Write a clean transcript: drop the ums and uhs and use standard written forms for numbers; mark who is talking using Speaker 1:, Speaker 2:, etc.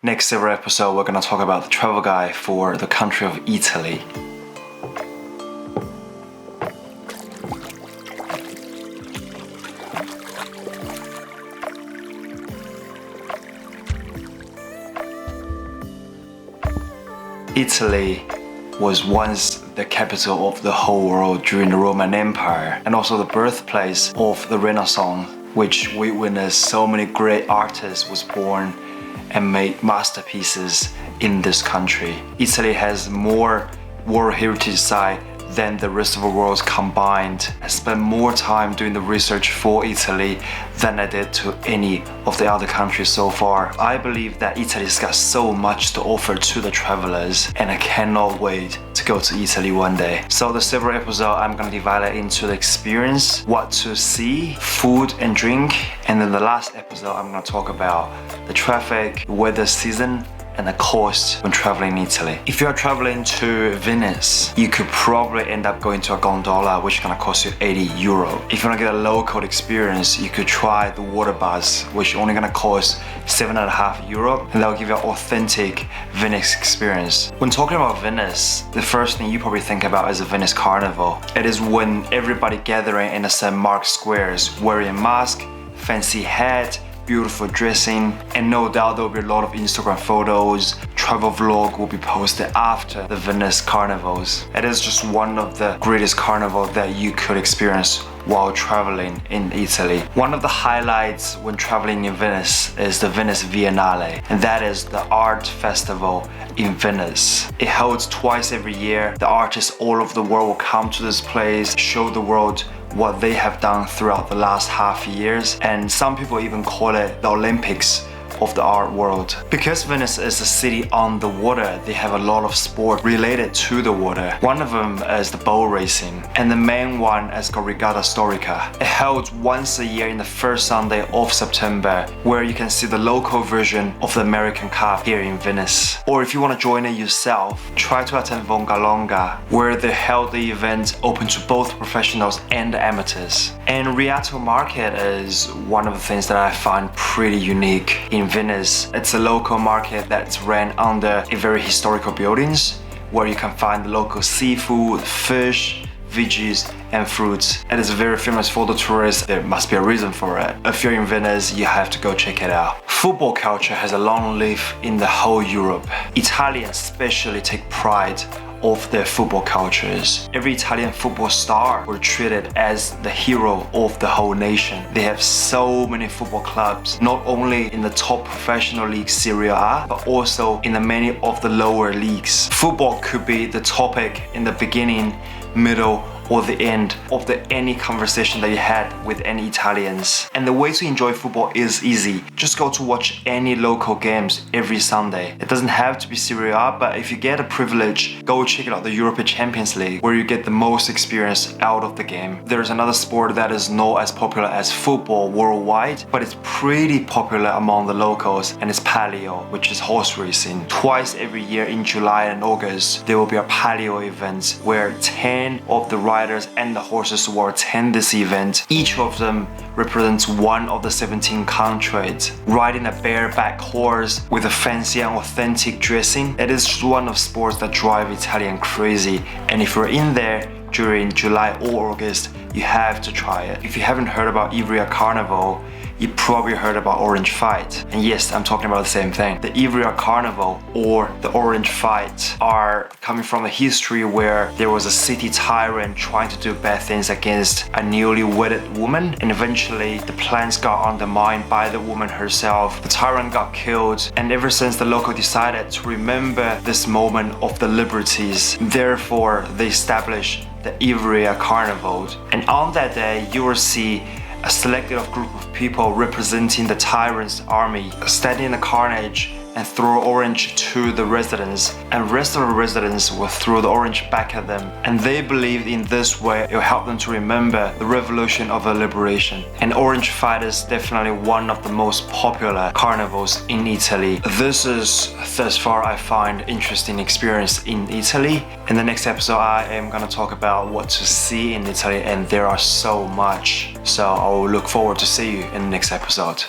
Speaker 1: Next ever episode, we're gonna talk about the travel guide for the country of Italy. Italy was once the capital of the whole world during the Roman Empire and also the birthplace of the Renaissance, which we witnessed so many great artists was born and made masterpieces in this country. Italy has more World Heritage Sites than the rest of the world combined. I spent more time doing the research for Italy than I did to any of the other countries so far. I believe that Italy's got so much to offer to the travelers, and I cannot wait to go to Italy one day. So the silver episode, I'm gonna divide it into the experience, what to see, food and drink, and then the last episode I'm gonna talk about the traffic, weather season, and the cost when traveling in Italy. If you are traveling to Venice, you could probably end up going to a gondola, which is gonna cost you 80 euro. If you wanna get a local experience, you could try the water bus, which is only gonna cost 7.5 euro, and that'll give you an authentic Venice experience. When talking about Venice, the first thing you probably think about is the Venice Carnival. It is when everybody gathering in the St. Mark's squares, wearing mask, fancy hat, beautiful dressing, and no doubt there will be a lot of Instagram photos. Travel vlog will be posted after the Venice carnivals. It is just one of the greatest carnivals that you could experience while traveling in Italy. One of the highlights when traveling in Venice is the Venice Biennale, and that is the art festival in Venice. It holds twice every year. The artists all over the world will come to this place, show the world what they have done throughout the last half years, and some people even call it the Olympics of the art world. Because Venice is a city on the water, they have a lot of sport related to the water. One of them is the boat racing, and the main one is called Regatta Storica. It holds once a year in the first Sunday of September, where you can see the local version of the American Cup here in Venice. Or if you want to join it yourself, try to attend Vongalonga, where they held the event open to both professionals and amateurs. And Rialto Market is one of the things that I find pretty unique in Venice. It's a local market that's ran under a very historical buildings where you can find the local seafood, fish, veggies and fruits. It is very famous for the tourists. There must be a reason for it. If you're in Venice, you have to go check it out. Football culture has a long life in the whole Europe. Italians especially take pride of their football cultures. Every Italian football star were treated as the hero of the whole nation. They have so many football clubs, not only in the top professional league Serie A, but also in the many of the lower leagues. Football could be the topic in the beginning, middle, or the end of any conversation that you had with any Italians. And the way to enjoy football is easy. Just go to watch any local games every Sunday. It doesn't have to be Serie A, but if you get a privilege, go check out the European Champions League, where you get the most experience out of the game. There's another sport that is not as popular as football worldwide, but it's pretty popular among the locals, and it's Palio, which is horse racing. Twice every year in July and August, there will be a Palio event where 10 of the riders and the horses will attend this event. Each of them represents one of the 17 countries. Riding a bareback horse with a fancy and authentic dressing, it is one of sports that drive Italian crazy. And if you're in there during July or August, you have to try it. If you haven't heard about Ivrea Carnival, you probably heard about Orange Fight. And yes, I'm talking about the same thing. The Ivrea Carnival or the Orange Fight are coming from a history where there was a city tyrant trying to do bad things against a newly wedded woman, and eventually the plans got undermined by the woman herself. The tyrant got killed, and ever since the local decided to remember this moment of the liberties, therefore they established the Ivrea Carnival. And on that day, you will see a selected group of people representing the tyrant's army stand in the carnage and throw orange to the residents, and rest of the residents will throw the orange back at them. And they believe in this way it will help them to remember the revolution of the liberation. And Orange Fight is definitely one of the most popular carnivals in Italy. This is, thus far, I find interesting experience in Italy. In the next episode, I am gonna talk about what to see in Italy, and there are so much. So I will look forward to see you in the next episode.